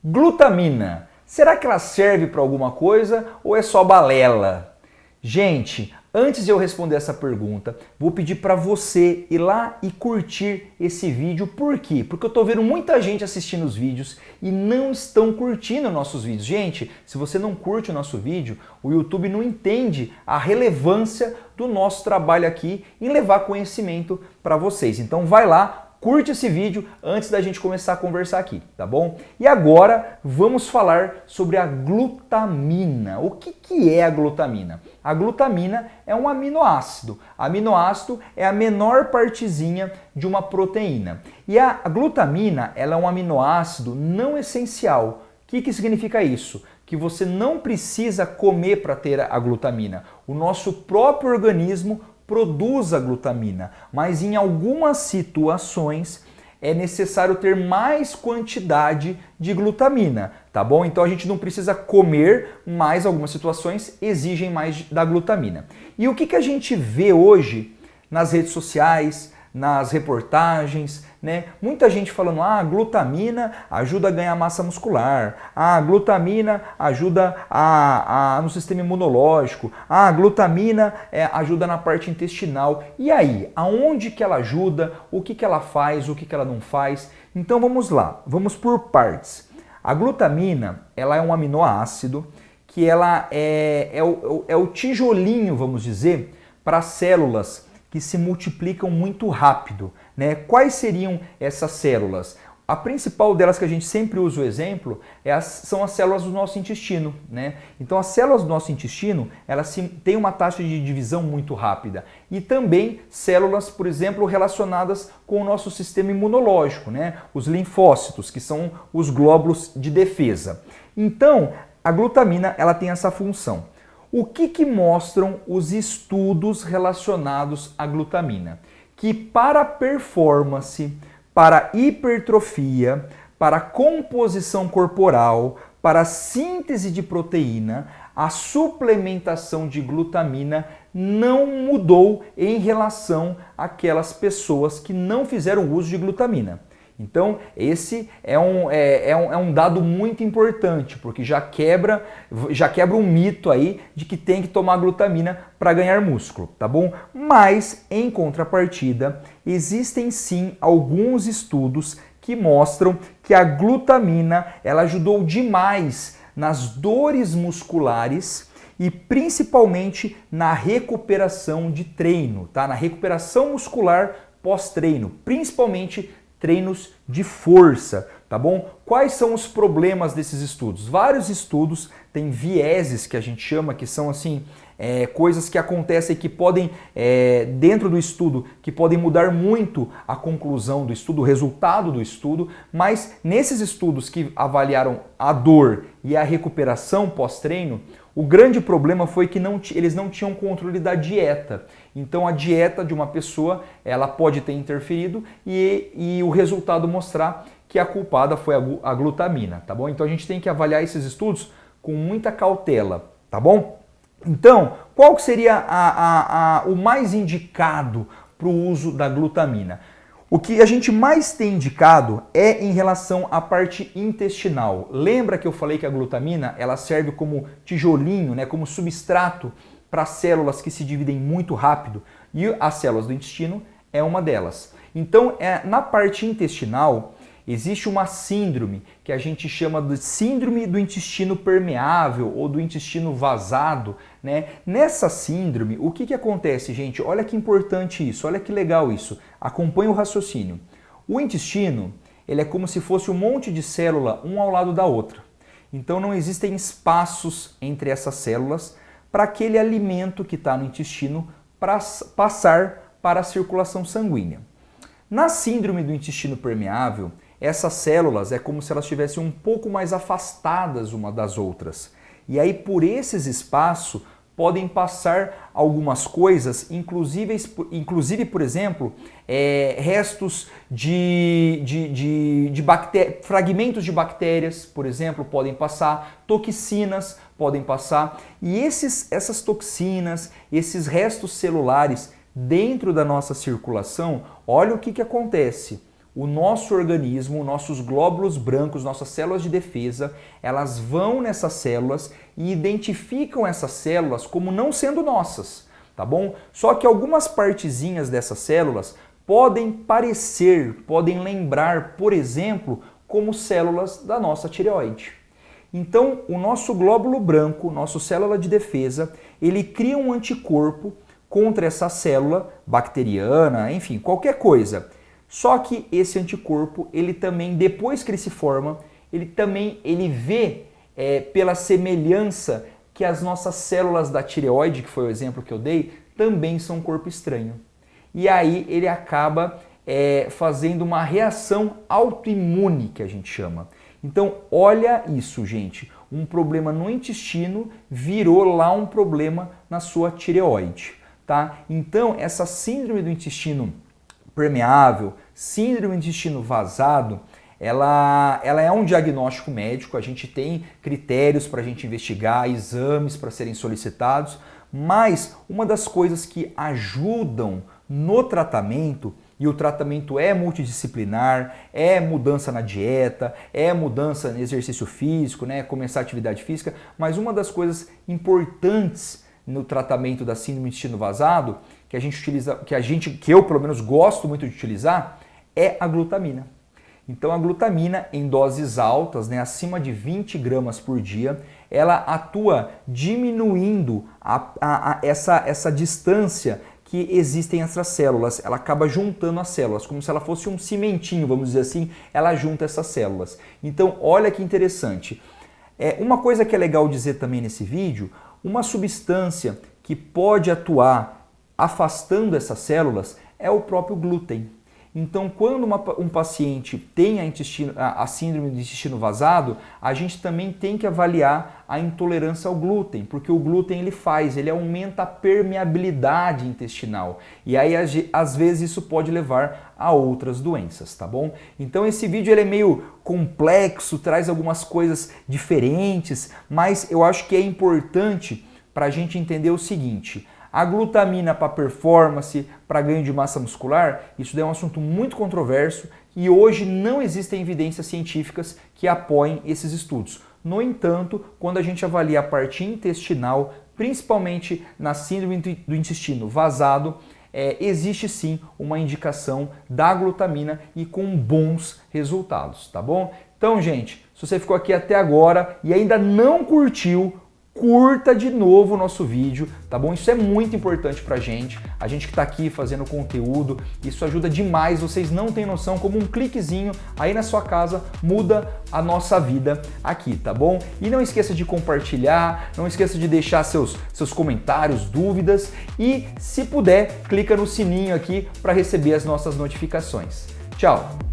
Glutamina, será que ela serve para alguma coisa ou é só balela? Gente, antes de eu responder essa pergunta, vou pedir para você ir lá e curtir esse vídeo. Por quê? Porque eu estou vendo muita gente assistindo os vídeos e não estão curtindo nossos vídeos. Gente, se você não curte o nosso vídeo, o YouTube não entende a relevância do nosso trabalho aqui em levar conhecimento para vocês. Então vai lá, curte esse vídeo antes da gente começar a conversar aqui, tá bom? E agora vamos falar sobre a glutamina. O que é a glutamina? A glutamina é um aminoácido. Aminoácido é a menor partezinha de uma proteína. E a glutamina, ela é um aminoácido não essencial. O que significa isso? Que você não precisa comer para ter a glutamina. O nosso próprio organismo produz a glutamina, mas em algumas situações é necessário ter mais quantidade de glutamina, tá bom? Então a gente não precisa comer, mas algumas situações exigem mais da glutamina. E o que a gente vê hoje nas redes sociais, nas reportagens, né? Muita gente falando, glutamina ajuda a ganhar massa muscular, glutamina ajuda no sistema imunológico, glutamina ajuda na parte intestinal. E aí, aonde que ela ajuda, o que ela faz, o que ela não faz? Então vamos lá, vamos por partes. A glutamina, ela é um aminoácido que ela é o tijolinho, vamos dizer, para células que se multiplicam muito rápido, né? Quais seriam essas células? A principal delas que a gente sempre usa o exemplo são as células do nosso intestino, né? Então as células do nosso intestino, elas têm uma taxa de divisão muito rápida. E também células, por exemplo, relacionadas com o nosso sistema imunológico, né? Os linfócitos, que são os glóbulos de defesa. Então, a glutamina, ela tem essa função. O que mostram os estudos relacionados à glutamina? Que para performance, para hipertrofia, para composição corporal, para síntese de proteína, a suplementação de glutamina não mudou em relação àquelas pessoas que não fizeram uso de glutamina. Então, esse é um dado muito importante, porque já quebra um mito aí de que tem que tomar glutamina para ganhar músculo, tá bom? Mas, em contrapartida, existem sim alguns estudos que mostram que a glutamina ela ajudou demais nas dores musculares e principalmente na recuperação de treino, tá? Na recuperação muscular pós-treino, principalmente treinos de força, tá bom? Quais são os problemas desses estudos? Vários estudos têm vieses que a gente chama, que são assim, coisas que acontecem que podem, dentro do estudo, que podem mudar muito a conclusão do estudo, o resultado do estudo, mas nesses estudos que avaliaram a dor e a recuperação pós-treino, o grande problema foi que eles não tinham controle da dieta. Então a dieta de uma pessoa, ela pode ter interferido e o resultado mostrar que a culpada foi a glutamina, tá bom? Então a gente tem que avaliar esses estudos com muita cautela, tá bom? Então, qual seria o mais indicado para o uso da glutamina? O que a gente mais tem indicado é em relação à parte intestinal. Lembra que eu falei que a glutamina ela serve como tijolinho, né, como substrato para células que se dividem muito rápido? E as células do intestino é uma delas. Então, na parte intestinal, existe uma síndrome que a gente chama de síndrome do intestino permeável ou do intestino vazado, né? Nessa síndrome, o que acontece, gente? Olha que importante isso, olha que legal isso. Acompanhe o raciocínio. O intestino, ele é como se fosse um monte de célula, um ao lado da outra. Então não existem espaços entre essas células para aquele alimento que está no intestino passar para a circulação sanguínea. Na síndrome do intestino permeável, essas células é como se elas estivessem um pouco mais afastadas uma das outras. E aí por esses espaços podem passar algumas coisas, inclusive por exemplo, restos fragmentos de bactérias, por exemplo, podem passar, toxinas podem passar, e essas toxinas, esses restos celulares dentro da nossa circulação, olha o que acontece. o nosso organismo, nossos glóbulos brancos, nossas células de defesa, elas vão nessas células e identificam essas células como não sendo nossas, tá bom? Só que algumas partezinhas dessas células podem parecer, podem lembrar, por exemplo, como células da nossa tireoide. Então, o nosso glóbulo branco, nossa célula de defesa, ele cria um anticorpo contra essa célula bacteriana, enfim, qualquer coisa. Só que esse anticorpo, ele também, depois que ele se forma, ele vê pela semelhança que as nossas células da tireoide, que foi o exemplo que eu dei, também são um corpo estranho. E aí ele acaba fazendo uma reação autoimune, que a gente chama. Então, olha isso, gente. Um problema no intestino virou lá um problema na sua tireoide, tá? Então, essa síndrome do intestino permeável, síndrome do intestino vazado, ela é um diagnóstico médico, a gente tem critérios para a gente investigar, exames para serem solicitados, mas uma das coisas que ajudam no tratamento, e o tratamento é multidisciplinar, é mudança na dieta, é mudança no exercício físico, né, começar a atividade física, mas uma das coisas importantes no tratamento da síndrome do intestino vazado, que a gente utiliza, que eu pelo menos gosto muito de utilizar, é a glutamina. Então a glutamina em doses altas, né, acima de 20 gramas por dia, ela atua diminuindo essa distância que existem entre as células. Ela acaba juntando as células, como se ela fosse um cimentinho, vamos dizer assim, ela junta essas células. Então olha que interessante. Uma coisa que é legal dizer também nesse vídeo, uma substância que pode atuar afastando essas células é o próprio glúten. Então, quando um paciente tem a síndrome do intestino vazado, a gente também tem que avaliar a intolerância ao glúten, porque o glúten ele aumenta a permeabilidade intestinal. E aí, às vezes, isso pode levar a outras doenças, tá bom? Então, esse vídeo ele é meio complexo, traz algumas coisas diferentes, mas eu acho que é importante para a gente entender o seguinte: a glutamina para performance, para ganho de massa muscular, isso é um assunto muito controverso e hoje não existem evidências científicas que apoiem esses estudos. No entanto, quando a gente avalia a parte intestinal, principalmente na síndrome do intestino vazado, existe sim uma indicação da glutamina e com bons resultados, tá bom? Então, gente, se você ficou aqui até agora e ainda não curtiu, curta de novo o nosso vídeo, tá bom? Isso é muito importante pra gente, a gente que tá aqui fazendo conteúdo, isso ajuda demais, vocês não têm noção como um cliquezinho aí na sua casa muda a nossa vida aqui, tá bom? E não esqueça de compartilhar, não esqueça de deixar seus comentários, dúvidas e, se puder, clica no sininho aqui para receber as nossas notificações. Tchau!